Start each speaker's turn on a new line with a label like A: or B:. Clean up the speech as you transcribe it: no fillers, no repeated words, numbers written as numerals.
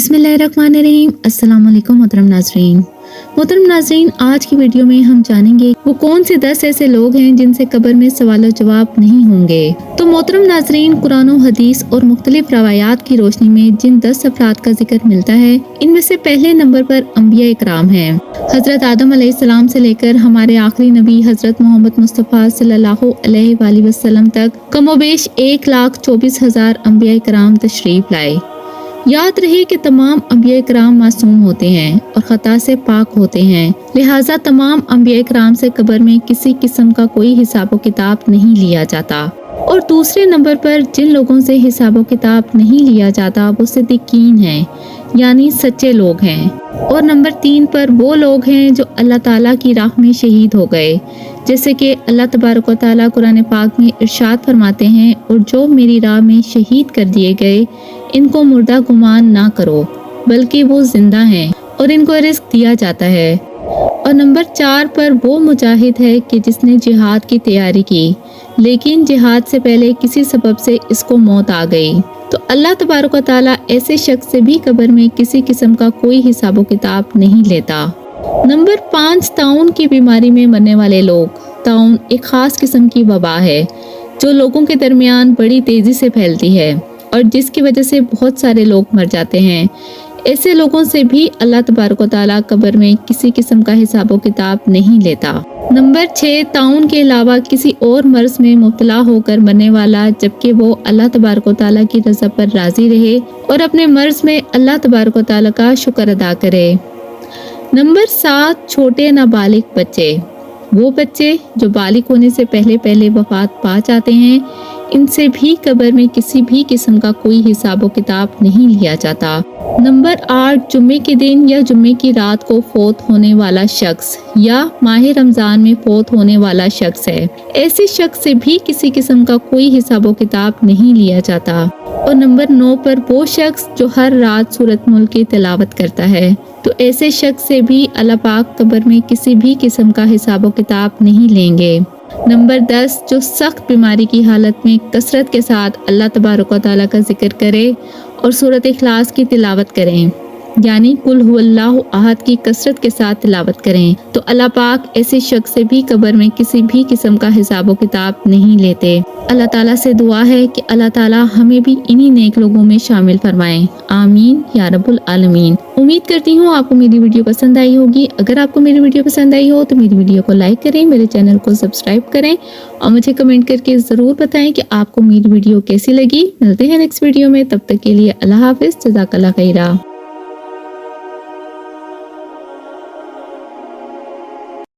A: बिस्मिल्लाहिर्रहमानिर्रहीम। अस्सलाम वालेकुम मोहतरम नाज़रीन, आज की वीडियो में हम जानेंगे वो कौन से 10 ऐसे लोग हैं जिनसे कब्र में सवाल जवाब नहीं होंगे। तो मोहतरम नाज़रीन, कुरान और हदीस और मुख्तलिफ रवायात की रोशनी में जिन 10 अफराद का जिक्र मिलता है, इनमें से पहले नंबर पर अंबिया इकराम हैं। हजरत आदम अलैहिस्सलाम से लेकर हमारे आखिरी नबी हजरत मोहम्मद मुस्तफ़ा सल्लल्लाहु अलैहि वसल्लम तक कमोबेश 1,24,000 अंबिया इकराम तशरीफ लाए। याद रहे कि तमाम अंबिया इकराम मासूम होते हैं और खता से पाक होते हैं, लिहाजा तमाम अंबिया इकराम से कब्र में किसी किस्म का कोई हिसाब किताब नहीं लिया जाता। और दूसरे नंबर पर जिन लोगों से हिसाब किताब नहीं लिया जाता वो सिद्दीकीन हैं, यानी सच्चे लोग हैं। और नंबर 3 पर वो लोग हैं जो अल्लाह ताला की राह में शहीद हो गए, जैसे कि अल्लाह तबारक व तआला कुरान पाक में इरशाद फरमाते हैं, और जो मेरी राह में शहीद कर दिए गए इनको मुर्दा गुमान ना करो, बल्कि वो जिंदा हैं और इनको रिस्क दिया जाता है। और नंबर 4 पर वो मुजाहिद है कि जिसने जिहाद की तैयारी की, लेकिन जिहाद से पहले किसी सबब से इसको मौत आ गई, तो अल्लाह तबारक व तआला ऐसे शख्स से भी कब्र में किसी किस्म का कोई हिसाब किताब नहीं लेता। नंबर 5, ताउन की बीमारी में मरने वाले लोग। ताउन एक खास किस्म की वबा है जो लोगों के दरमियान बड़ी तेजी से फैलती है और जिसकी वजह से बहुत सारे लोग मर जाते हैं। ऐसे लोगों से भी अल्लाह तबारक व तआला कब्र में किसी किस्म का हिसाब किताब नहीं लेता। नंबर 6, ताउन के अलावा किसी और मर्ज में मुब्तला होकर मरने वाला, जबकि वो अल्लाह तबारक व तआला की रज़ा पर राजी रहे और अपने मर्ज में अल्लाह तबारक व तआला का शुक्र अदा करे। नंबर 7, छोटे नाबालिग बच्चे। वो बच्चे जो बालिग होने से पहले वफात पा जाते हैं, इनसे भी कब्र में किसी भी किस्म का कोई हिसाब किताब नहीं लिया जाता। नंबर 8, जुम्मे के दिन या जुम्मे की रात को फोत होने वाला शख्स या माह रमजान में फोत होने वाला शख्स है। ऐसे शख्स से भी किसी किस्म का कोई हिसाब किताब नहीं लिया जाता। और नंबर 9 पर वो शख्स जो हर रात सूरत मुल्क की तिलावत करता है, तो ऐसे शख्स से भी अल्लाह पाक कब्र में किसी भी किस्म का हिसाब किताब नहीं लेंगे। नंबर 10, जो सख्त बीमारी की हालत में कसरत के साथ अल्लाह तबारक व तआला का जिक्र करे और सूरत इखलास की तिलावत करें, यानी कुल हुवल्लाहु अहद की कसरत के साथ तिलावत करें, तो अल्लाह पाक ऐसे शख्स से भी कब्र में किसी भी किस्म का हिसाब किताब नहीं लेते। अल्लाह ताला से दुआ है कि अल्लाह ताला हमें भी इन्हीं नेक लोगों में शामिल फरमाएं। आमीन या रब्बुल आलमीन। उम्मीद करती हूँ आपको मेरी वीडियो पसंद आई होगी। अगर आपको मेरी वीडियो पसंद आई हो तो मेरी वीडियो को लाइक करें, मेरे चैनल को सब्सक्राइब करें और मुझे कमेंट करके ज़रूर बताएं कि आपको मेरी वीडियो कैसी लगी। मिलते हैं नेक्स्ट वीडियो में, तब तक के लिए अल्लाह हाफिज़। जज़ाकल्लाह खैरा।